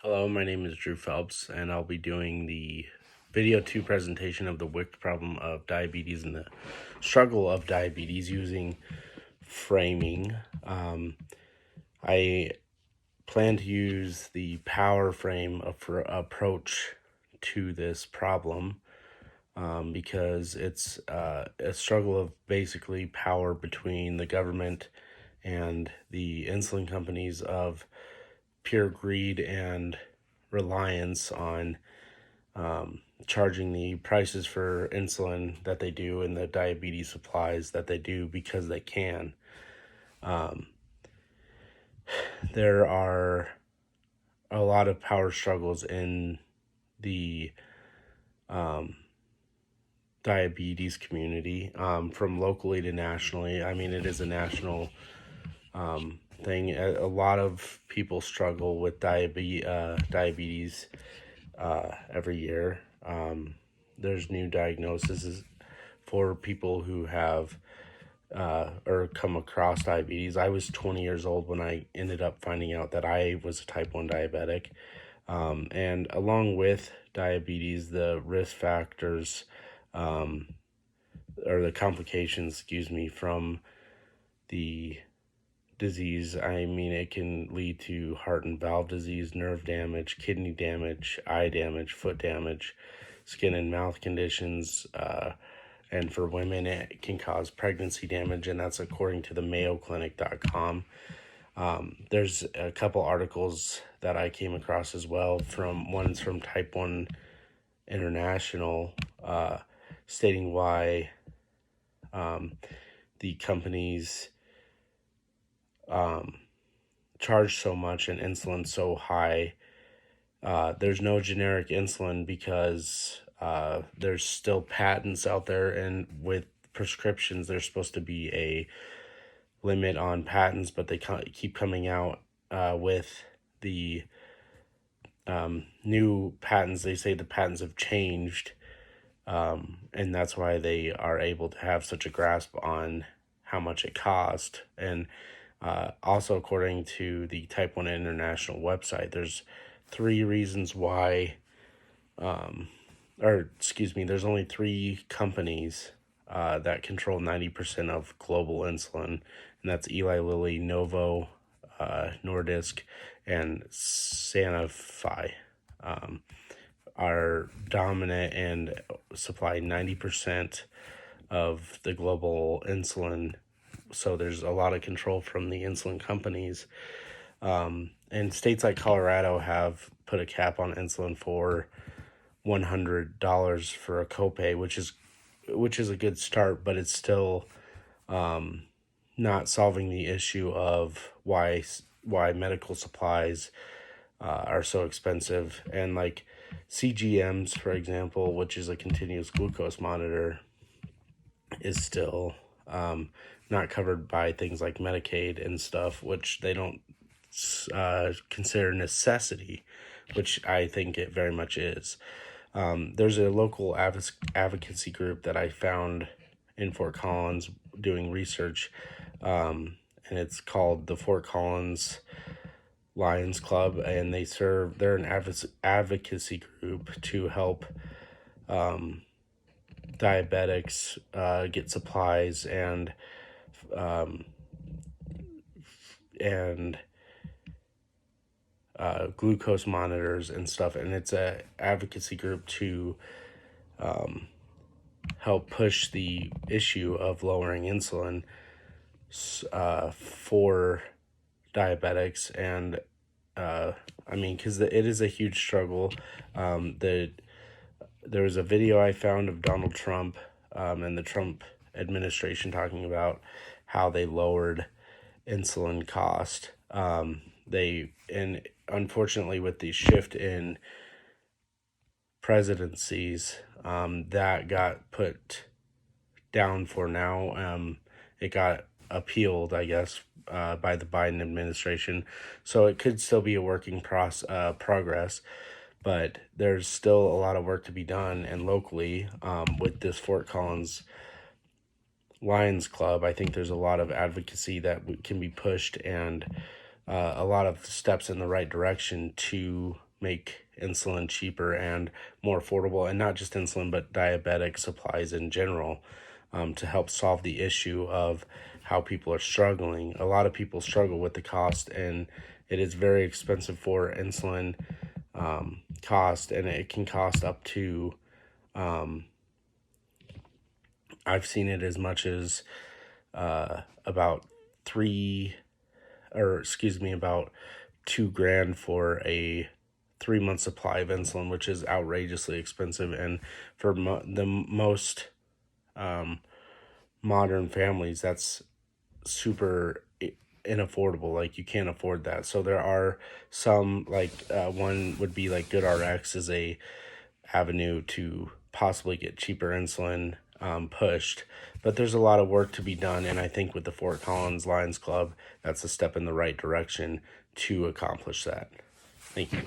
Hello, my name is Drew Phelps, and I'll be doing the video 2 presentation of the WIC problem of diabetes and the struggle of diabetes using framing. I plan to use the power frame approach to this problem because it's a struggle of basically power between the government and the insulin companies of pure greed and reliance on charging the prices for insulin that they do and the diabetes supplies that they do because they can. There are a lot of power struggles in the diabetes community, from locally to nationally. I mean, it is a national thing. A lot of people struggle with diabetes every year. There's new diagnoses for people who have or come across diabetes. I was 20 years old when I ended up finding out that I was a type 1 diabetic. And along with diabetes, the risk factors or the complications, from the disease, I mean, it can lead to heart and valve disease, nerve damage, kidney damage, eye damage, foot damage, skin and mouth conditions, and for women, it can cause pregnancy damage, and that's according to the MayoClinic.com. There's a couple articles that I came across as well. One's from Type 1 International, stating why the companies charge so much and insulin so high. There's no generic insulin because there's still patents out there, and with prescriptions there's supposed to be a limit on patents, but they keep coming out with the new patents. They say the patents have changed, and that's why they are able to have such a grasp on how much it cost. And also, according to the Type 1 International website, there's 3 reasons why, there's only 3 companies that control 90% of global insulin, and that's Eli Lilly, Novo Nordisk, and Sanofi. Are dominant and supply 90% of the global insulin. So there's a lot of control from the insulin companies. And states like Colorado have put a cap on insulin for $100 for a copay, which is a good start, but it's still not solving the issue of why medical supplies are so expensive. And like CGMs, for example, which is a continuous glucose monitor, is still not covered by things like Medicaid and stuff, which they don't consider necessity, which I think it very much is. There's a local advocacy group that I found in Fort Collins doing research, and it's called the Fort Collins Lions Club, and they're an advocacy group to help diabetics get supplies and glucose monitors and stuff. And it's a advocacy group to help push the issue of lowering insulin for diabetics. And I mean, because it is a huge struggle. There was a video I found of Donald Trump and the Trump administration talking about how they lowered insulin cost. And unfortunately, with the shift in presidencies, that got put down for now. It got appealed, I guess, by the Biden administration, so it could still be a working progress, but there's still a lot of work to be done. And locally, with this Fort Collins Lions Club, I think there's a lot of advocacy that can be pushed, and a lot of steps in the right direction to make insulin cheaper and more affordable, and not just insulin, but diabetic supplies in general, to help solve the issue of how people are struggling. A lot of people struggle with the cost, and it is very expensive for insulin cost, and it can cost up to, I've seen it as much as about about $2,000 for a 3-month supply of insulin, which is outrageously expensive. And for the most modern families, that's super inaffordable. Like, you can't afford that. So there are some, like one would be like GoodRx is a avenue to possibly get cheaper insulin pushed, but there's a lot of work to be done, and I think with the Fort Collins Lions Club, that's a step in the right direction to accomplish that. Thank you.